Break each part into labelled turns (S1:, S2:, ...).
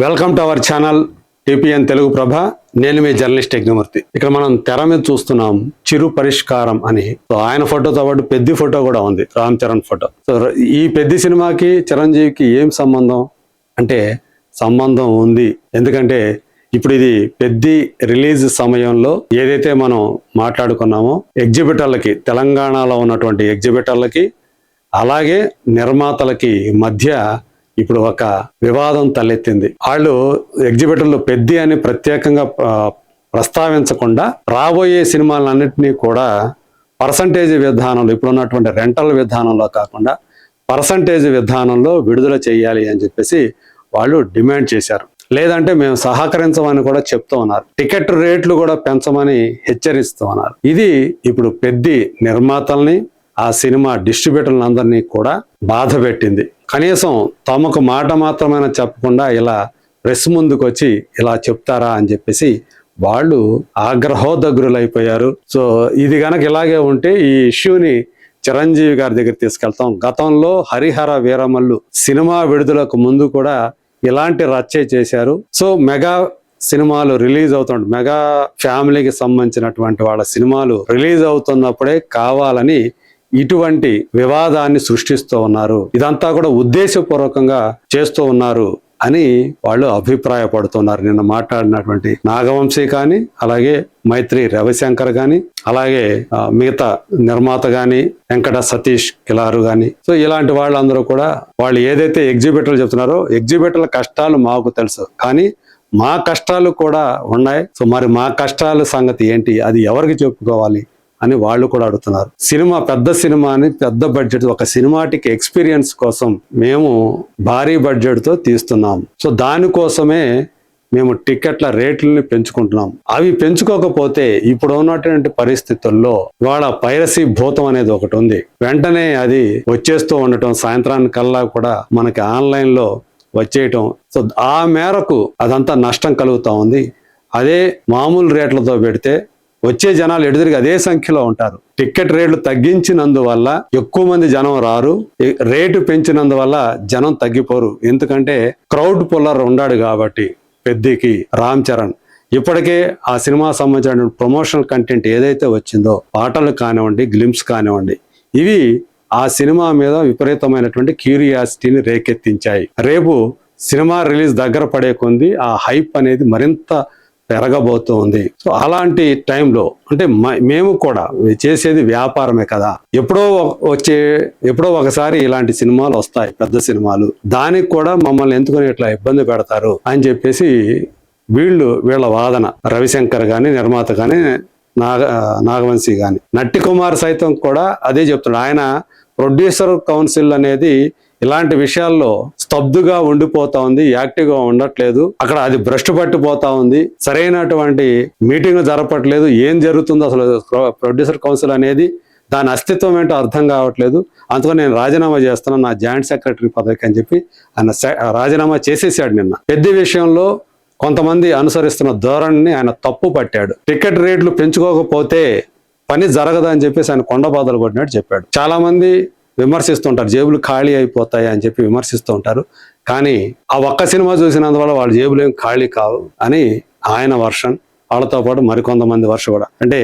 S1: Welcome to our channel TPN Telugu Prabha. నేను మీ journalist Yagnamurthy. ఇక్కడ మనం తెర మీద చూస్తున్నాం చిరు పరిష్కారం అని. సో ఆయన ఫోటోతో పాటు పెద్ది ఫోటో కూడా ఉంది, రామ్ చరణ్ ఫోటో. సో ఈ పెద్ది సినిమాకి చిరంజీవికి ఏం సంబంధం అంటే సంబంధం ఉంది. ఎందుకంటే ఇప్పుడు ఇది పెద్ది రిలీజ్ సమయంలో ఏదైతే మనం మాట్లాడుకున్నామో ఎగ్జిబిటర్లకి, తెలంగాణలో ఉన్నటువంటి ఎగ్జిబిటర్లకి అలాగే నిర్మాతలకి మధ్య ఇప్పుడు ఒక వివాదం తలెత్తింది. వాళ్ళు ఎగ్జిబిటర్లు పెద్ది అని ప్రత్యేకంగా ప్రస్తావించకుండా రాబోయే సినిమాలన్నింటినీ కూడా పర్సంటేజ్ విధానంలో, ఇప్పుడున్నటువంటి రెంటల్ విధానంలో కాకుండా పర్సంటేజ్ విధానంలో విడుదల చేయాలి అని చెప్పేసి వాళ్ళు డిమాండ్ చేశారు. లేదంటే మేము సహకరించమని కూడా చెప్తూ ఉన్నారు. టికెట్ రేట్లు కూడా పెంచమని హెచ్చరిస్తూ ఉన్నారు. ఇది ఇప్పుడు పెద్ది నిర్మాతల్ని, ఆ సినిమా డిస్ట్రిబ్యూటర్లందరినీ కూడా బాధ పెట్టింది. కనీసం తమకు మాట మాత్రమైనా చెప్పకుండా ఇలా ప్రెస్ ముందుకు వచ్చి ఇలా చెప్తారా అని చెప్పేసి వాళ్ళు ఆగ్రహోదగ్రులైపోయారు. సో ఇది గనక ఇలాగే ఉంటే ఈ ఇష్యూని చిరంజీవి గారి దగ్గర తీసుకెళ్తాం. గతంలో హరిహర వీరమల్లు సినిమా విడుదలకు ముందు కూడా ఇలాంటి రచ్చే చేశారు. సో మెగా సినిమాలు రిలీజ్ అవుతుంటే, మెగా ఫ్యామిలీకి సంబంధించినటువంటి వాళ్ళ సినిమాలు రిలీజ్ అవుతున్నప్పుడే కావాలని ఇటువంటి వివాదాన్ని సృష్టిస్తూ ఉన్నారు. ఇదంతా కూడా ఉద్దేశపూర్వకంగా చేస్తూ ఉన్నారు అని వాళ్ళు అభిప్రాయపడుతున్నారు. నిన్న మాట్లాడినటువంటి నాగవంశీ కానీ, అలాగే మైత్రి రవిశంకర్ కానీ, అలాగే మిగతా నిర్మాత కానీ, వెంకట సతీష్ కిలారు కానీ. సో ఇలాంటి వాళ్ళందరూ కూడా వాళ్ళు ఏదైతే ఎగ్జిబిటర్లు చెప్తున్నారో ఎగ్జిబిటర్ల కష్టాలు మాకు తెలుసు, కానీ మా కష్టాలు కూడా ఉన్నాయి. సో మరి మా కష్టాల సంగతి ఏంటి, అది ఎవరికి చెప్పుకోవాలి అని వాళ్ళు కూడా అడుగుతున్నారు. సినిమా పెద్ద సినిమాని, పెద్ద బడ్జెట్, ఒక సినిమాటిక్ ఎక్స్పీరియన్స్ కోసం మేము భారీ బడ్జెట్ తో తీస్తున్నాం. సో దానికోసమే మేము టికెట్ల రేట్లని పెంచుకుంటున్నాం. అవి పెంచుకోకపోతే ఇప్పుడు ఉన్నటువంటి పరిస్థితుల్లో ఇవాళ పైరసీ భూతం అనేది ఒకటి ఉంది. వెంటనే అది వచ్చేస్తూ ఉండటం, సాయంత్రానికల్లా కూడా మనకి ఆన్లైన్ లో వచ్చేయటం. సో ఆ మేరకు అదంతా నష్టం కలుగుతా ఉంది. అదే మామూలు రేట్లతో పెడితే వచ్చే జనాలు ఎదురుగా అదే సంఖ్యలో ఉంటారు. టికెట్ రేట్లు తగ్గించినందువల్ల ఎక్కువ మంది జనం రారు, రేటు పెంచినందువల్ల జనం తగ్గిపోరు. ఎందుకంటే క్రౌడ్ పుల్లర్ ఉన్నాడు కాబట్టి పెద్దికి రామ్ చరణ్. ఇప్పటికే ఆ సినిమా సంబంధించిన ప్రమోషనల్ కంటెంట్ ఏదైతే వచ్చిందో, పాటలు కానివ్వండి, గ్లిమ్స్ కానివ్వండి, ఇవి ఆ సినిమా మీద విపరీతమైనటువంటి క్యూరియాసిటీని రేకెత్తించాయి. రేపు సినిమా రిలీజ్ దగ్గర పడే కొంది ఆ హైప్ అనేది మరింత పెరగబోతుంది. సో అలాంటి టైంలో అంటే మేము కూడా చేసేది వ్యాపారమే కదా, ఎప్పుడో ఒకసారి ఇలాంటి సినిమాలు వస్తాయి, పెద్ద సినిమాలు. దానికి కూడా మమ్మల్ని ఎందుకని ఇట్లా ఇబ్బంది పెడతారు అని చెప్పేసి వీళ్ళ వాదన. రవిశంకర్ గాని, నిర్మాత గాని, నాగవంశీ గాని, నట్టి కుమార్ సైతం కూడా అదే చెప్తున్నాడు. ఆయన ప్రొడ్యూసర్ కౌన్సిల్ అనేది ఇలాంటి విషయాల్లో స్తబ్దుగా ఉండిపోతా ఉంది, యాక్టివ్ గా ఉండట్లేదు. అక్కడ అది భ్రష్టు పట్టిపోతా ఉంది, సరైనటువంటి మీటింగ్ జరపట్లేదు. ఏం జరుగుతుందో అసలు ప్రొడ్యూసర్ కౌన్సిల్ అనేది, దాని అస్తిత్వం ఏంటో అర్థం కావట్లేదు. అందుకని నేను రాజీనామా చేస్తున్నాను నా జాయింట్ సెక్రటరీ పదవికి అని చెప్పి ఆయన రాజీనామా చేసేసాడు. నిన్న పెద్ద విషయంలో కొంతమంది అనుసరిస్తున్న ధోరణిని ఆయన తప్పు పట్టాడు. టికెట్ రేట్లు పెంచుకోకపోతే పని జరగదని చెప్పేసి ఆయన కొండబాదలు కొట్టినట్టు చెప్పాడు. చాలా మంది విమర్శిస్తుంటారు, జేబులు ఖాళీ అయిపోతాయి అని చెప్పి విమర్శిస్తూ ఉంటారు. కానీ ఆ ఒక్క సినిమా చూసినందువల్ల వాళ్ళ జేబులు ఏం ఖాళీ కావు అని ఆయన వర్షన్, వాళ్ళతో పాటు మరికొంతమంది వర్షం కూడా. అంటే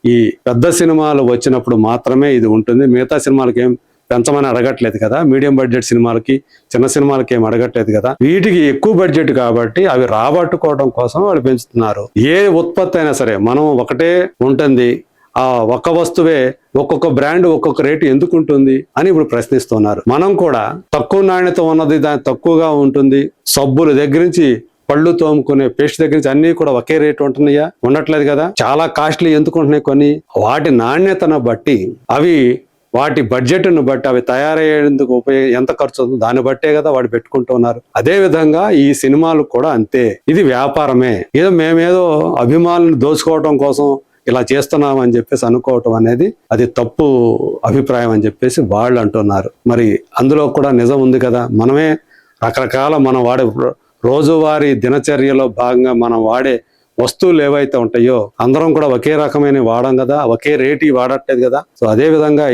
S1: ఈ పెద్ద సినిమాలు వచ్చినప్పుడు మాత్రమే ఇది ఉంటుంది, మిగతా సినిమాలకి ఏం పెంచమని అడగట్లేదు కదా, మీడియం బడ్జెట్ సినిమాలకి, చిన్న సినిమాలకి ఏం అడగట్లేదు కదా. వీటికి ఎక్కువ బడ్జెట్ కాబట్టి అవి రాబట్టుకోవడం కోసం వాళ్ళు పెంచుతున్నారు. ఏ ఉత్పత్తి అయినా సరే మనం ఒకటే ఉంటుంది, ఆ ఒక్క వస్తువే ఒక్కొక్క బ్రాండ్ ఒక్కొక్క రేటు ఎందుకు ఉంటుంది అని ఇప్పుడు ప్రశ్నిస్తున్నారు. మనం కూడా తక్కువ నాణ్యత ఉన్నది దాని తక్కువగా ఉంటుంది. సబ్బుల దగ్గర నుంచి పళ్ళు తోముకునే పేస్ట్ దగ్గర నుంచి అన్ని కూడా ఒకే రేటు ఉంటున్నాయా? ఉండట్లేదు కదా. చాలా కాస్ట్లీ ఎందుకు ఉంటున్నాయి కొన్ని, వాటి నాణ్యతను బట్టి, అవి వాటి బడ్జెట్ను బట్టి, అవి తయారయ్యేందుకు ఎంత ఖర్చు అవుతుందో దాన్ని బట్టే కదా వాడు పెట్టుకుంటూ ఉన్నారు. అదే విధంగా ఈ సినిమాలు కూడా అంతే. ఇది వ్యాపారమే. ఏదో మేమేదో అభిమానులను దోచుకోవడం కోసం ఇలా చేస్తున్నామని చెప్పేసి అనుకోవటం అనేది అది తప్పు అభిప్రాయం అని చెప్పేసి వాళ్ళు అంటున్నారు. మరి అందులో కూడా నిజం ఉంది కదా. మనమే రకరకాల మనం వాడే రోజువారీ దినచర్యలో భాగంగా మనం వాడే వస్తువులు ఏవైతే ఉంటాయో అందరం కూడా ఒకే రకమైన వాడం కదా, ఒకే రేటు వాడట్లేదు కదా. సో అదే విధంగా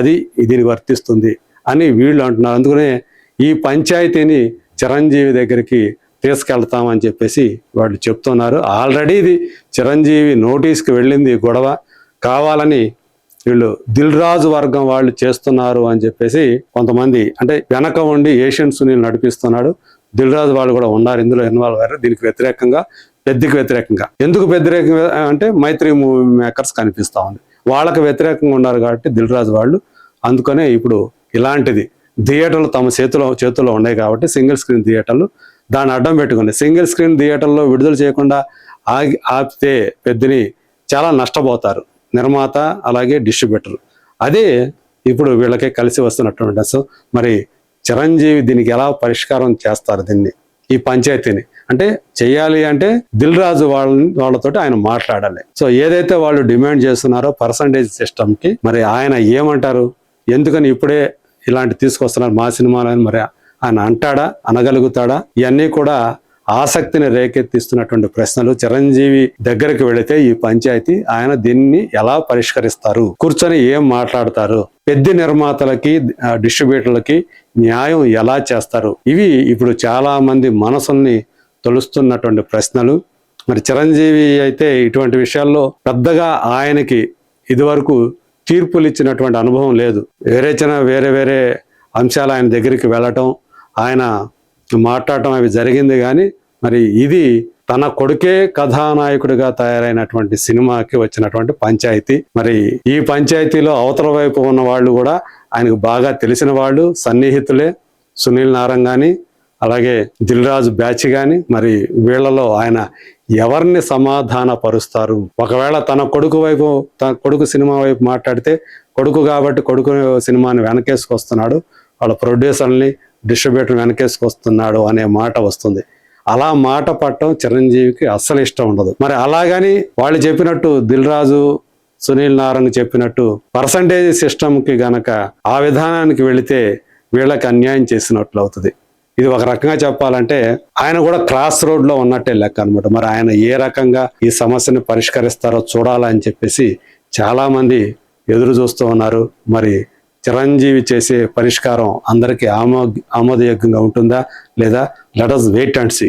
S1: అది దీనికి వర్తిస్తుంది అని వీళ్ళు అంటున్నారు. అందుకనే ఈ పంచాయతీని చిరంజీవి దగ్గరికి తీసుకెళ్తామని చెప్పేసి వాళ్ళు చెప్తున్నారు. ఆల్రెడీ ఇది చిరంజీవి నోటీస్కి వెళ్ళింది గొడవ, కావాలని వీళ్ళు దిల్ రాజు వర్గం వాళ్ళు చేస్తున్నారు అని చెప్పేసి కొంతమంది, అంటే వెనక ఉండి ఏషియన్ సునీల్ నడిపిస్తున్నాడు, దిల్ రాజు వాళ్ళు కూడా ఉన్నారు ఇందులో ఇన్వాల్వ్ అయ్యారు. దీనికి వ్యతిరేకంగా, పెద్దకి వ్యతిరేకంగా. ఎందుకు వ్యతిరేకంగా అంటే మైత్రి మూవీ మేకర్స్ కనిపిస్తా ఉంది, వాళ్ళకి వ్యతిరేకంగా ఉన్నారు కాబట్టి దిల్ రాజు వాళ్ళు. అందుకనే ఇప్పుడు ఇలాంటిది థియేటర్లు తమ చేతుల్లో ఉన్నాయి కాబట్టి సింగిల్ స్క్రీన్ థియేటర్లు దాన్ని అడ్డం పెట్టుకుని సింగిల్ స్క్రీన్ థియేటర్లో విడుదల చేయకుండా ఆపితే పెద్దని చాలా నష్టపోతారు నిర్మాత అలాగే డిస్ట్రిబ్యూటర్. అదే ఇప్పుడు వీళ్ళకే కలిసి వస్తున్నటువంటి. సో మరి చిరంజీవి దీనికి ఎలా పరిష్కారం చేస్తారు దీన్ని, ఈ పంచాయతీని? అంటే చెయ్యాలి అంటే దిల్ రాజు వాళ్ళతోటి ఆయన మాట్లాడాలి. సో ఏదైతే వాళ్ళు డిమాండ్ చేస్తున్నారో పర్సంటేజ్ సిస్టమ్కి మరి ఆయన ఏమంటారు, ఎందుకని ఇప్పుడే ఇలాంటి తీసుకొస్తున్నారు మా సినిమాలని మరి ఆయన అంటాడా, అనగలుగుతాడా? ఇవన్నీ కూడా ఆసక్తిని రేకెత్తిస్తున్నటువంటి ప్రశ్నలు. చిరంజీవి దగ్గరికి వెళితే ఈ పంచాయతీ ఆయన దీన్ని ఎలా పరిష్కరిస్తారు, కూర్చొని ఏం మాట్లాడతారు, పెద్ద నిర్మాతలకి డిస్ట్రిబ్యూటర్లకి న్యాయం ఎలా చేస్తారు? ఇవి ఇప్పుడు చాలా మంది మనసుల్ని తొలుస్తున్నటువంటి ప్రశ్నలు. మరి చిరంజీవి అయితే ఇటువంటి విషయాల్లో పెద్దగా ఆయనకి ఇదివరకు తీర్పులు ఇచ్చినటువంటి అనుభవం లేదు. వేరే అంశాలు ఆయన దగ్గరికి వెళ్ళటం, ఆయన మాట్లాడటం అవి జరిగింది. కానీ మరి ఇది తన కొడుకే కథానాయకుడిగా తయారైనటువంటి సినిమాకి వచ్చినటువంటి పంచాయతీ. మరి ఈ పంచాయతీలో అవతల వైపు ఉన్న వాళ్ళు కూడా ఆయనకు బాగా తెలిసిన వాళ్ళు, సన్నిహితులే. సునీల్ నారంగ్ కానీ అలాగే దిల్ రాజు బ్యాచ్ కానీ మరి వీళ్ళలో ఆయన ఎవరిని సమాధాన పరుస్తారు? ఒకవేళ తన కొడుకు సినిమా వైపు మాట్లాడితే కొడుకు కాబట్టి కొడుకు సినిమాని వెనకేసుకొస్తున్నాడు, వాళ్ళ ప్రొడ్యూసర్ని డిస్ట్రిబ్యూటర్ వెనకేసుకొస్తున్నాడు అనే మాట వస్తుంది. అలా మాట పట్టడం చిరంజీవికి అస్సలు ఇష్టం ఉండదు. మరి అలాగని వాళ్ళు చెప్పినట్టు దిల్ రాజు సునీల్ నారంగ్ చెప్పినట్టు పర్సంటేజ్ సిస్టమ్కి గనక ఆ విధానానికి వెళితే వీళ్ళకి అన్యాయం చేసినట్లు అవుతుంది. ఇది ఒక రకంగా చెప్పాలంటే ఆయన కూడా క్రాస్ రోడ్ లో ఉన్నట్టే లెక్క అనమాట. మరి ఆయన ఏ రకంగా ఈ సమస్యను పరిష్కరిస్తారో చూడాలని చెప్పేసి చాలా మంది ఎదురు చూస్తూ ఉన్నారు. మరి చిరంజీవి చేసే పరిష్కారం అందరికీ ఆమోదయోగ్యంగా ఉంటుందా లేదా? Let us wait and see.